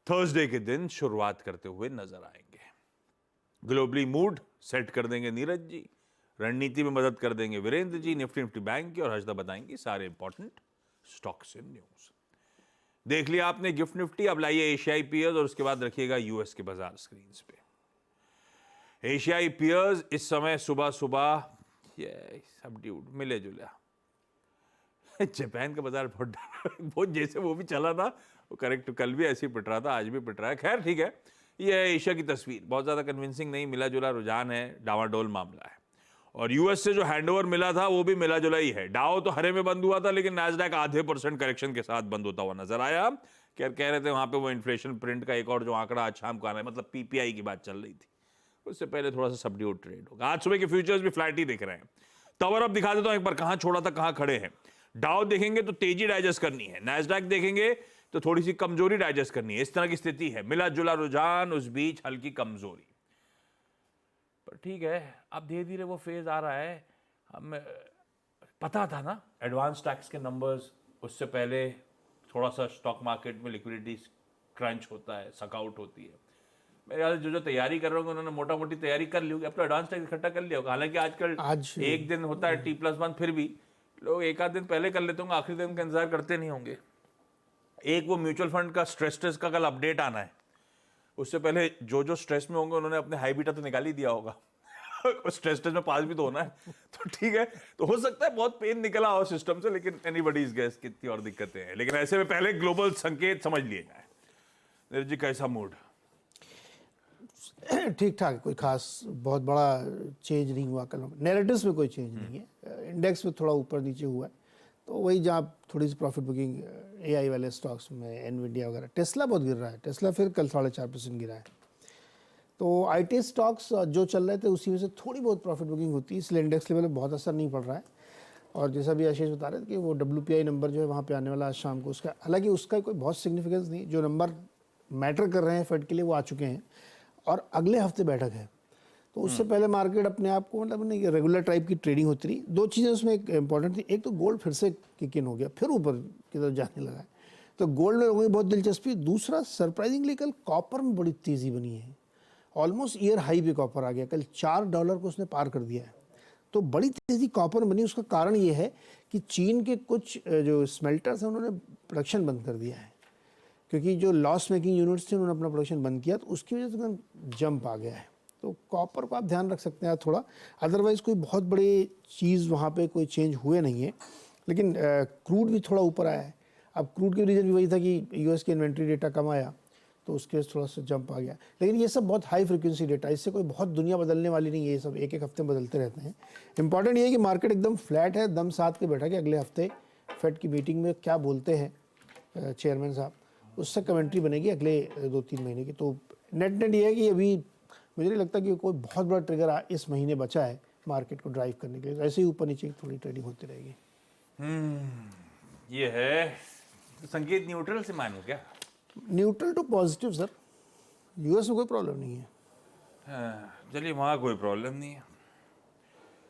Thursday के दिन शुरुआत करते हुए नजर आएंगे। ग्लोबली मूड सेट कर देंगे नीरज जी, रणनीति में मदद कर देंगे वीरेंद्र जी, निफ्टी बैंक की और हर्षदा बताएंगी सारे इंपॉर्टेंट स्टॉक्स इन न्यूज। देख लिया आपने गिफ्ट निफ्टी, अब लाइए एशियाई पीयर्स और उसके बाद रखिएगा यूएस के बाजार स्क्रीन पे। एशियाई पीयर्स इस समय सुबह सुबह ये सबड्यूड मिले जुला। जापान का बाजार बहुत जैसे वो भी चला था वो करेक्ट, कल भी ऐसे ही पिट रहा था, आज भी पिट रहा है। खैर ठीक है, ये एशिया की तस्वीर बहुत ज्यादा कन्विंसिंग नहीं, मिला जुला रुझान है, डावाडोल मामला है। और यूएस से जो हैंडओवर मिला था वो भी मिला जुला ही है। डाउ तो हरे में बंद हुआ था लेकिन नैस्डैक आधे % करेक्शन के साथ बंद होता हुआ नजर आया। कह रहे थे वहां पे वो इन्फ्लेशन प्रिंट का एक और जो आंकड़ा आज शाम को आना है, मतलब पीपीआई की बात चल रही थी, उससे पहले थोड़ा सा सबड्यूड ट्रेड होगा। आज सुबह के फ्यूचर्स भी फ्लैट ही दिख रहे हैं। तवर अब दिखा देता हूं एक बार, कहां छोड़ा था कहां खड़े हैं। डाउ देखेंगे तो तेजी डाइजेस्ट करनी है, नैस्डैक देखेंगे तो थोड़ी सी कमजोरी डाइजेस्ट करनी है, इस तरह की स्थिति है। मिला जुला रुझान, उस बीच हल्की कमजोरी, पर ठीक है अब धीरे धीरे वो फेज आ रहा है। हमें पता था ना एडवांस टैक्स के नंबर्स, उससे पहले थोड़ा सा स्टॉक मार्केट में लिक्विडिटी क्रंच होता है, सकआउट होती है। मेरे ख्याल से जो तैयारी कर रहे होंगे उन्होंने मोटा मोटी तैयारी कर ली होगी, अब तो एडवांस टैक्स इकट्ठा कर लिया होगा। हालांकि आजकल एक दिन होता है T+1, फिर भी लोग एक आध दिन पहले कर लेते होंगे, आखिरी दिन का इंतजार करते नहीं होंगे। एक वो म्यूचुअल फंड का स्ट्रेस टेस्ट का कल अपडेट आना है, उससे पहले जो स्ट्रेस में होंगे उन्होंने अपने हाई बीटा तो निकाल ही दिया होगा। स्ट्रेस टेस्ट में पास भी तो होना है, तो ठीक है, तो हो सकता है बहुत पेन निकला हो सिस्टम से, लेकिन एनीबॉडीज गेस कितनी और दिक्कतें हैं। लेकिन ऐसे में पहले ग्लोबल संकेत समझ लिए जाए। नीरज जी कैसा मूड? ठीक ठाक, कोई खास बहुत बड़ा चेंज नहीं हुआ कल। नैरेटिव्स में कोई चेंज नहीं है, इंडेक्स में थोड़ा ऊपर नीचे हुआ है, तो वही जहाँ थोड़ी सी प्रॉफिट बुकिंग एआई वाले स्टॉक्स में, एनवीडिया वगैरह। टेस्ला बहुत गिर रहा है, टेस्ला फिर कल 4.5% गिरा है। तो आईटी स्टॉक्स जो चल रहे थे उसी में से थोड़ी बहुत प्रॉफिट बुकिंग होती है, इसलिए इंडेक्स लेवल में बहुत असर नहीं पड़ रहा है। और जैसा भी आशीष बता रहे थे कि वो WPI नंबर जो है वहाँ पे आने वाला आज शाम को, उसका हालांकि उसका कोई बहुत सिग्निफिकेंस नहीं, जो नंबर मैटर कर रहे हैं फेड के लिए वो आ चुके हैं और अगले हफ्ते बैठक है, तो उससे पहले मार्केट अपने आप को मतलब नहीं रेगुलर टाइप की ट्रेडिंग होती रही। दो चीज़ें उसमें एक इंपॉर्टेंट थी, एक तो गोल्ड फिर से किक इन हो गया, फिर ऊपर की तरफ जाने लगा है, तो गोल्ड में लोगों की बहुत दिलचस्पी। दूसरा सरप्राइजिंगली कल कॉपर में बड़ी तेज़ी बनी है, ऑलमोस्ट ईयर हाई पे कॉपर आ गया, कल $4 को उसने पार कर दिया है। तो बड़ी तेज़ी कॉपर में बनी, उसका कारण ये है कि चीन के कुछ जो स्मेल्टर्स हैं उन्होंने प्रोडक्शन बंद कर दिया है, क्योंकि जो लॉस मेकिंग यूनिट्स थे उन्होंने अपना प्रोडक्शन बंद किया, तो उसकी वजह से जंप आ गया है। तो कॉपर को आप ध्यान रख सकते हैं थोड़ा, अदरवाइज़ कोई बहुत बड़ी चीज़ वहाँ पे कोई चेंज हुए नहीं है। लेकिन क्रूड भी थोड़ा ऊपर आया है। अब क्रूड के रीज़न भी वही था कि यूएस की इन्वेंट्री डेटा कम आया, तो उसके थोड़ा सा जंप आ गया। लेकिन ये सब बहुत हाई फ्रिक्वेंसी डेटा, इससे कोई बहुत दुनिया बदलने वाली नहीं है, ये सब एक एक हफ्ते में बदलते रहते हैं। इंपॉर्टेंट ये है कि मार्केट एकदम फ्लैट है, दम साथ के बैठा कि अगले हफ्ते फेड की मीटिंग में क्या बोलते हैं चेयरमैन साहब, उससे कमेंट्री बनेगी अगले 2-3 महीने की। तो नेट ये है कि अभी मुझे नहीं लगता कि कोई बहुत बड़ा ट्रिगर इस महीने बचा है मार्केट को ड्राइव करने के लिए, ऐसे ही ऊपर नीचे थोड़ी ट्रेडिंग होती रहेगी। ये है संकेत न्यूट्रल से मानो क्या? Neutral to positive sir, US में कोई प्रॉब्लम नहीं है। चलिए वहाँ कोई प्रॉब्लम नहीं है,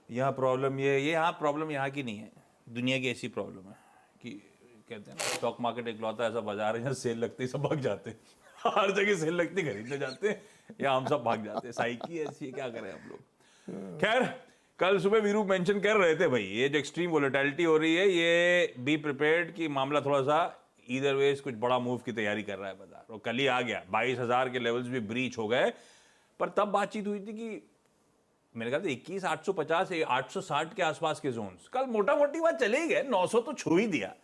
यहाँ प्रॉब्लम ये यहाँ प्रॉब्लम यहाँ की नहीं है, दुनिया की ऐसी प्रॉब्लम है कि कहते हैं ना स्टॉक मार्केट इकलौता ऐसा बाजार है जहाँ सेल लगती ही सब भाग जाते हैं। हर जगह सेल लगती खरीदने जाते हैं, या हम सब भाग जाते हैं। साइकी ऐसी है, क्या करें हम लोग। खैर कल सुबह वीरू मेंशन कर रहे थे भाई, ये जो एक्सट्रीम वोलेटिलिटी हो रही है, ये बी प्रिपेयर्ड कि मामला थोड़ा सा इधर वेज कुछ बड़ा मूव की तैयारी कर रहा है बाजार। और कल ही आ गया, 22,000 के लेवल्स भी ब्रीच हो गए। पर तब बातचीत हुई थी कि मेरे ख्याल से 21,850 860 के आसपास के जोन्स, कल मोटा मोटी बात चले गए, 900 तो छू ही दिया।